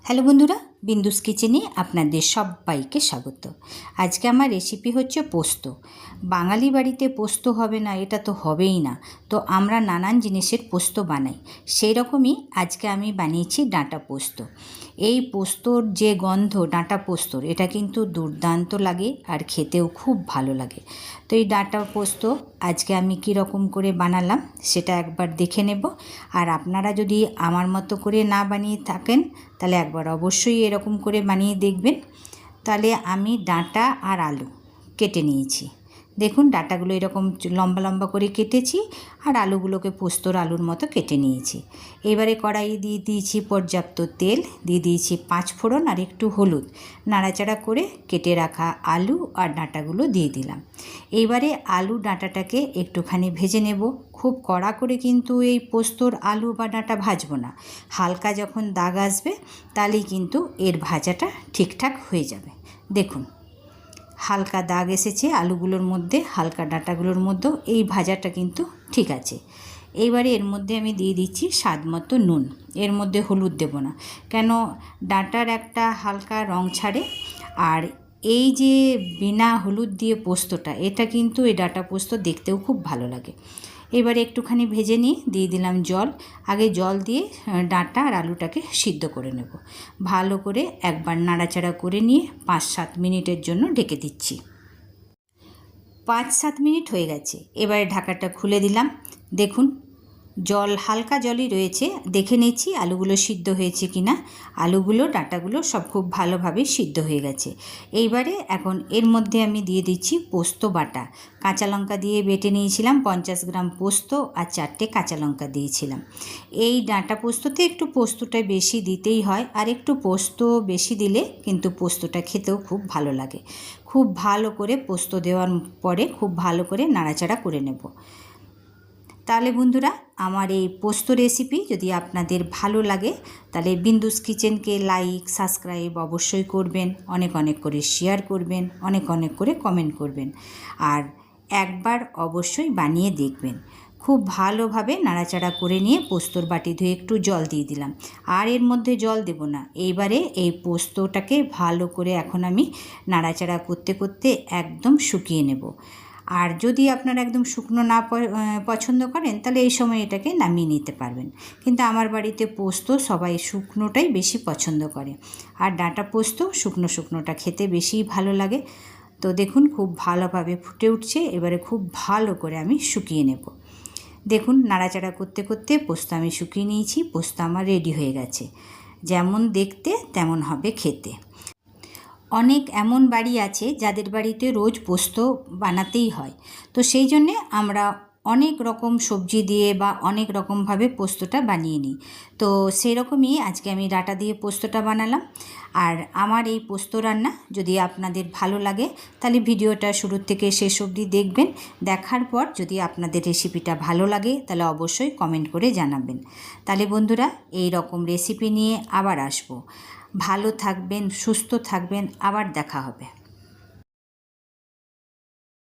Hello বন্ধুরা, বিন্দুস কিচেনে আপনাদের সবাইকে স্বাগত। আজকে আমার রেসিপি হচ্ছে পোস্ত। বাঙালি বাড়িতে পোস্ত হবে না এটা তো হবেই না। তো আমরা নানান জিনিসের পোস্ত বানাই, সেই রকমই আজকে আমি বানিয়েছি ডাঁটা পোস্ত। এই পোস্তর যে গন্ধ ডাঁটা পোস্তর, এটা কিন্তু দুর্দান্ত লাগে আর খেতেও খুব ভালো লাগে। তো এই ডাঁটা পোস্ত আজকে আমি কীরকম করে বানালাম সেটা একবার দেখে নেব। আর আপনারা যদি আমার মতো করে না বানিয়ে থাকেন তাহলে একবার অবশ্যই এরকম করে বানিয়ে দেখবেন। তাহলে আমি ডাঁটা আর আলু কেটে নিয়েছি। দেখুন, ডাঁটাগুলো এরকম লম্বা লম্বা করে কেটেছি আর আলুগুলোকে পোস্তর আলুর মতো কেটে নিয়েছি। এবারে কড়াইয়ে দিয়ে দিয়েছি পর্যাপ্ত তেল, দিয়ে দিয়েছি 5 ফোড়ন আর একটু হলুদ। নাড়াচাড়া করে কেটে রাখা আলু আর ডাঁটাগুলো দিয়ে দিলাম। এইবারে আলু ডাঁটাটাকে একটুখানি ভেজে নেব। খুব কড়া করে কিন্তু এই পোস্তর আলু বা ডাঁটা ভাজবো না। হালকা যখন দাগ আসবে তাহলেই কিন্তু এর ভাজাটা ঠিকঠাক হয়ে যাবে। দেখুন, হালকা দাগ এসেছে আলুগুলোর মধ্যে, হালকা ডাঁটাগুলোর মধ্যেও এই ভাজাটা কিন্তু ঠিক আছে। এইবারে এর মধ্যে আমি দিয়ে দিচ্ছি স্বাদ মতো নুন। এর মধ্যে হলুদ দেব না, কেন ডাঁটার একটা হালকা রং ছাড়ে। আর এই যে বিনা হলুদ দিয়ে পোস্তটা, এটা কিন্তু এই ডাঁটা পোস্ত দেখতেও খুব ভালো লাগে। এবারে একটুখানি ভেজে নিয়ে দিয়ে দিলাম জল। আগে জল দিয়ে ডাঁটা আর আলুটাকে সিদ্ধ করে নেব। ভালো করে একবার নাড়াচাড়া করে নিয়ে 5-7 মিনিটের জন্য ঢেকে দিচ্ছি। 5-7 মিনিট হয়ে গেছে। এবারে ঢাকাটা খুলে দিলাম। দেখুন, জল হালকা জলই রয়েছে। দেখে নিচ্ছি আলুগুলো সিদ্ধ হয়েছে কি না। আলুগুলো ডাঁটাগুলো সব খুব ভালোভাবে সিদ্ধ হয়ে গেছে। এইবারে এখন এর মধ্যে আমি দিয়ে দিচ্ছি পোস্ত বাটা। কাঁচা লঙ্কা দিয়ে বেটে নিয়েছিলাম 50 গ্রাম পোস্ত আর 4টে কাঁচা লঙ্কা দিয়েছিলাম। এই ডাঁটা পোস্ততে একটু পোস্তটা বেশি দিতেই হয়, আর একটু পোস্ত বেশি দিলে কিন্তু পোস্তটা খেতেও খুব ভালো লাগে। খুব ভালো করে পোস্ত দেওয়ার পরে খুব ভালো করে নাড়াচাড়া করে নেব। তাহলে বন্ধুরা, আমার এই পোস্ত রেসিপি যদি আপনাদের ভালো লাগে তাহলে বিন্দুস কিচেনকে লাইক সাবস্ক্রাইব অবশ্যই করবেন, অনেক অনেক করে শেয়ার করবেন, অনেক অনেক করে কমেন্ট করবেন, আর একবার অবশ্যই বানিয়ে দেখবেন। খুব ভালোভাবে নাড়াচাড়া করে নিয়ে পোস্তর বাটি ধুয়ে একটু জল দিয়ে দিলাম। আর এর মধ্যে জল দেব না। এইবারে এই পোস্তটাকে ভালো করে এখন আমি নাড়াচাড়া করতে করতে একদম শুকিয়ে নেব। আর যদি আপনারা একদম শুকনো না পছন্দ করেন তাহলে এই সময় এটাকে নামিয়ে নিতে পারবেন। কিন্তু আমার বাড়িতে পোস্ত সবাই শুকনোটাই বেশি পছন্দ করে, আর ডাঁটা পোস্ত শুকনো শুকনোটা খেতে বেশি ভালো লাগে। তো দেখুন, খুব ভালোভাবে ফুটে উঠছে। এবারে খুব ভালো করে আমি শুকিয়ে নেব। দেখুন, নাড়াচাড়া করতে করতে পোস্ত আমি শুকিয়ে নিয়েছি। পোস্ত আমার রেডি হয়ে গেছে। যেমন দেখতে তেমন হবে খেতে। অনেক এমন বাড়ি আছে যাদের বাড়িতে রোজ পোস্ত বানাতেই হয়। তো সেই জন্যে আমরা অনেক রকম সবজি দিয়ে বা অনেক রকমভাবে পোস্তটা বানিয়ে নিই। তো সেই রকমই আজকে আমি ডাঁটা দিয়ে পোস্তটা বানালাম। আর আমার এই পোস্ত রান্না যদি আপনাদের ভালো লাগে তাহলে ভিডিওটা শুরু থেকে শেষ অবধি দেখবেন। দেখার পর যদি আপনাদের রেসিপিটা ভালো লাগে তাহলে অবশ্যই কমেন্ট করে জানাবেন। তাহলে বন্ধুরা, এই রকম রেসিপি নিয়ে আবার আসবো। ভালো থাকবেন, সুস্থ থাকবেন, আবার দেখা হবে।